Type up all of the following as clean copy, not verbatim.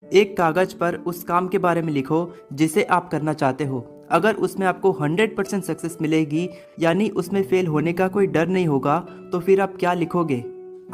एक कागज पर उस काम के बारे में लिखो जिसे आप करना चाहते हो। अगर उसमें आपको 100% सक्सेस मिलेगी, यानी उसमें फेल होने का कोई डर नहीं होगा, तो फिर आप क्या लिखोगे?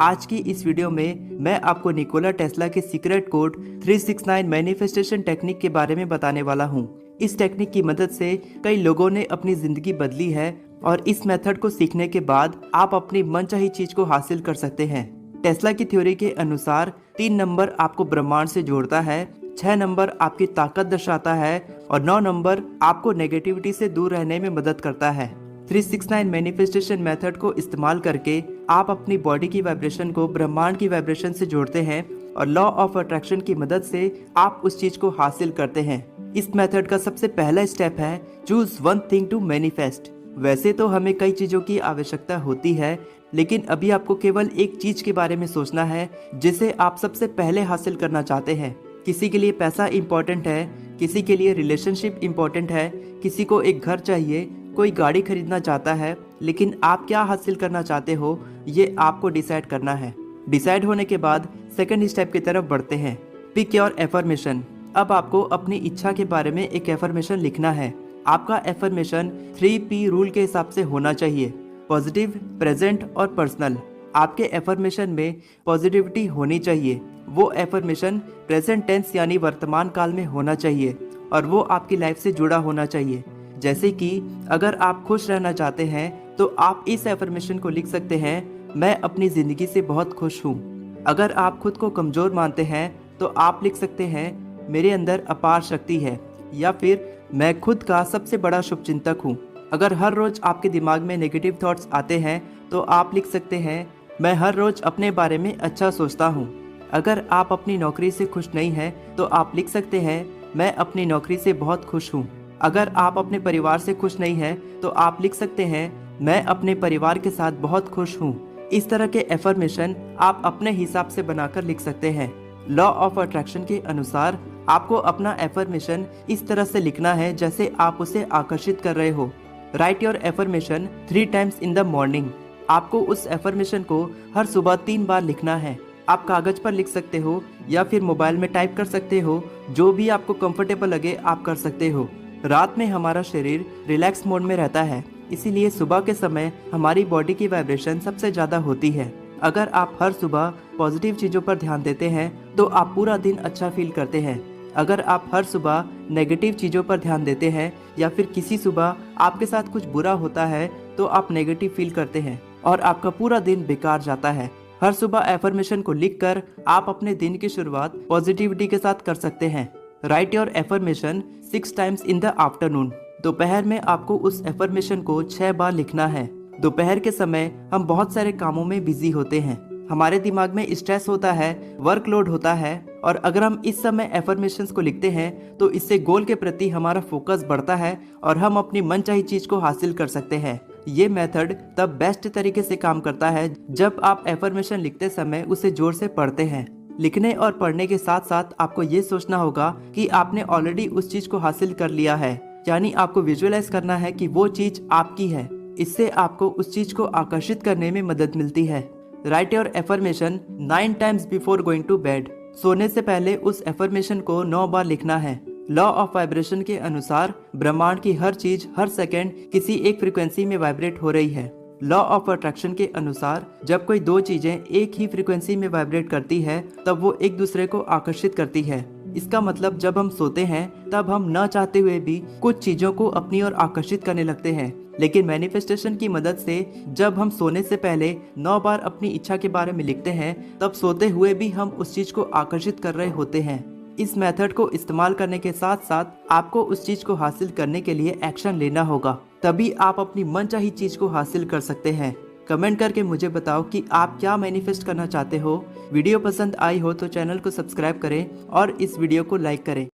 आज की इस वीडियो में मैं आपको निकोला टेस्ला के सीक्रेट कोड 369 मैनिफेस्टेशन टेक्निक के बारे में बताने वाला हूँ। इस टेक्निक की मदद से कई लोगों ने अपनी जिंदगी बदली है और इस मेथड को सीखने के बाद आप अपनी मनचाही चीज को हासिल कर सकते हैं। टेस्ला की थ्योरी के अनुसार 3 नंबर आपको ब्रह्मांड से जोड़ता है, 6 नंबर आपकी ताकत दर्शाता है और 9 नंबर आपको नेगेटिविटी से दूर रहने में मदद करता है। 369 मैनिफेस्टेशन मेथड को इस्तेमाल करके आप अपनी बॉडी की वाइब्रेशन को ब्रह्मांड की वाइब्रेशन से जोड़ते हैं और लॉ ऑफ अट्रैक्शन की मदद से आप उस चीज को हासिल करते हैं। इस मेथड का सबसे पहला स्टेप है choose one thing to manifest. वैसे तो हमें कई चीजों की आवश्यकता होती है, लेकिन अभी आपको केवल एक चीज के बारे में सोचना है जिसे आप सबसे पहले हासिल करना चाहते हैं। किसी के लिए पैसा इम्पोर्टेंट है, किसी के लिए रिलेशनशिप इम्पोर्टेंट है, किसी को एक घर चाहिए, कोई गाड़ी खरीदना चाहता है, लेकिन आप क्या हासिल करना चाहते हो ये आपको डिसाइड करना है। डिसाइड होने के बाद सेकंड स्टेप की तरफ बढ़ते हैं। Pick your affirmation. अब आपको अपनी इच्छा के बारे में एक एफर्मेशन लिखना है। आपका एफर्मेशन 3P रूल के हिसाब से होना चाहिए: पॉजिटिव, प्रेजेंट और पर्सनल। आपके एफर्मेशन में पॉजिटिविटी होनी चाहिए। वो एफर्मेशन प्रेजेंट टेंस यानी वर्तमान काल में होना चाहिए और वो आपकी लाइफ से जुड़ा होना चाहिए। जैसे कि अगर आप खुश रहना चाहते हैं तो आप इस एफर्मेशन को लिख सकते हैं: मैं अपनी जिंदगी से बहुत खुश हूँ। अगर आप खुद को कमजोर मानते हैं तो आप लिख सकते हैं: मेरे अंदर अपार शक्ति है, या फिर मैं खुद का सबसे बड़ा शुभचिंतक हूँ। अगर हर रोज आपके दिमाग में नेगेटिव थॉट्स आते हैं तो आप लिख सकते हैं: मैं हर रोज अपने बारे में अच्छा सोचता हूँ। अगर आप अपनी नौकरी से खुश नहीं हैं तो आप लिख सकते हैं: मैं अपनी नौकरी से बहुत खुश हूँ। अगर आप अपने परिवार से खुश नहीं हैं तो आप लिख सकते हैं: मैं अपने परिवार के साथ बहुत खुश हूँ। इस तरह के एफर्मेशन आप अपने हिसाब से बनाकर लिख सकते हैं। लॉ ऑफ अट्रैक्शन के अनुसार आपको अपना एफर्मेशन इस तरह से लिखना है जैसे आप उसे आकर्षित कर रहे हो। Right your affirmation 3 times in the morning. आपको उस एफर्मेशन को हर सुबह 3 बार लिखना है। आप कागज पर लिख सकते हो या फिर मोबाइल में टाइप कर सकते हो, जो भी आपको कंफर्टेबल लगे आप कर सकते हो। रात में हमारा शरीर रिलैक्स मोड में रहता है, इसीलिए सुबह के समय हमारी बॉडी की वाइब्रेशन सबसे ज्यादा होती है। अगर आप हर सुबह पॉजिटिव चीजों पर ध्यान देते हैं तो आप पूरा दिन अच्छा फील करते हैं। अगर आप हर सुबह नेगेटिव चीजों पर ध्यान देते हैं या फिर किसी सुबह आपके साथ कुछ बुरा होता है तो आप नेगेटिव फील करते हैं और आपका पूरा दिन बेकार जाता है। हर सुबह एफर्मेशन को लिखकर आप अपने दिन की शुरुआत पॉजिटिविटी के साथ कर सकते हैं। Right your affirmation 6 times in the afternoon. दोपहर में आपको उस एफर्मेशन को 6 बार लिखना है। दोपहर के समय हम बहुत सारे कामों में बिजी होते हैं, हमारे दिमाग में स्ट्रेस होता है, वर्कलोड होता है, और अगर हम इस समय एफर्मेशंस को लिखते हैं तो इससे गोल के प्रति हमारा फोकस बढ़ता है और हम अपनी मनचाही चीज को हासिल कर सकते हैं। ये मेथड तब बेस्ट तरीके से काम करता है जब आप एफर्मेशन लिखते समय उसे जोर से पढ़ते हैं। लिखने और पढ़ने के साथ साथ आपको ये सोचना होगा कि आपने ऑलरेडी उस चीज को हासिल कर लिया है, यानी आपको विजुअलाइज करना है कि वो चीज आपकी है। इससे आपको उस चीज को आकर्षित करने में मदद मिलती है। Write your affirmation 9 times before going to bed. सोने से पहले उस एफर्मेशन को 9 बार लिखना है। लॉ ऑफ वाइब्रेशन के अनुसार ब्रह्मांड की हर चीज हर सेकंड किसी एक फ्रीक्वेंसी में वाइब्रेट हो रही है। लॉ ऑफ अट्रैक्शन के अनुसार जब कोई दो चीजें एक ही फ्रीक्वेंसी में वाइब्रेट करती है तब वो एक दूसरे को आकर्षित करती है। इसका मतलब जब हम सोते हैं तब हम न चाहते हुए भी कुछ चीजों को अपनी ओर आकर्षित करने लगते हैं, लेकिन मैनिफेस्टेशन की मदद से जब हम सोने से पहले 9 बार अपनी इच्छा के बारे में लिखते हैं तब सोते हुए भी हम उस चीज को आकर्षित कर रहे होते हैं। इस मेथड को इस्तेमाल करने के साथ साथ आपको उस चीज को हासिल करने के लिए एक्शन लेना होगा, तभी आप अपनी मनचाही चीज को हासिल कर सकते हैं। कमेंट करके मुझे बताओ कि आप क्या मैनिफेस्ट करना चाहते हो। वीडियो पसंद आई हो तो चैनल को सब्सक्राइब करें और इस वीडियो को लाइक करें।